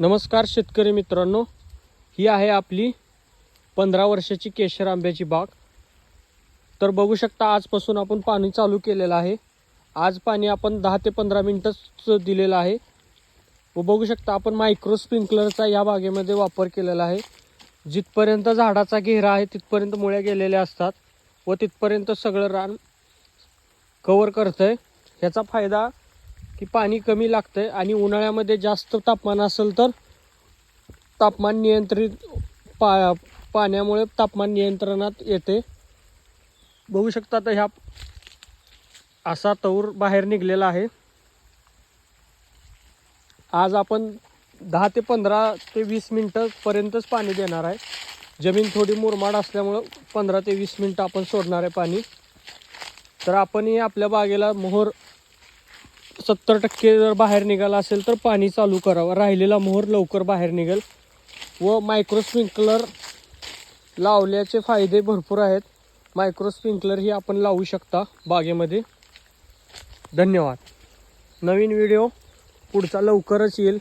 नमस्कार शेतकरी मित्रांनो, ही आहे आपली 15 वर्षाची केशर आंब्याची बाग। तर बघू शकता आजपासून आपण पाणी चालू केलेलं आहे। आज पाणी आपण 10 ते 15 मिनिटच दिलेलं आहे व बघू शकता आपण मायक्रो स्प्रिंकलरचा या बागेमध्ये वापर केलेला आहे। जिथपर्यंत झाडाचा घेरा आहे तिथपर्यंत मुळ्या गेलेल्या असतात व तिथपर्यंत सगळं रान कव्हर करतंय। ह्याचा फायदा की पाणी कमी लागतंय आणि उन्हाळ्यामध्ये जास्त तापमान असेल तर तापमान नियंत्रित पाण्यामुळे तापमान नियंत्रणात येते। बघू शकता तर ह्या असा तौर बाहेर निघलेला आहे। आज आपण 10 ते 15 ते 20 मिनिटं पर्यंतच पाणी देणार आहे। जमीन थोडी मुरमाड असल्यामुळे 15 ते 20 मिनिटं आपण सोडणार आहे पाणी। तर आपणही आपल्या बागेला मोहर 70% जर बाहेर निघाला असेल तर पाणी चालू करावं, राहिलेला मोहर लवकर बाहेर निघेल। व मायक्रो स्प्रिंकलर लावल्याचे फायदे भरपूर आहेत। मायक्रो स्प्रिंकलर ही आपण लावू शकता बागेमध्ये। धन्यवाद। नवीन व्हिडिओ पुढचा लवकरच येईल।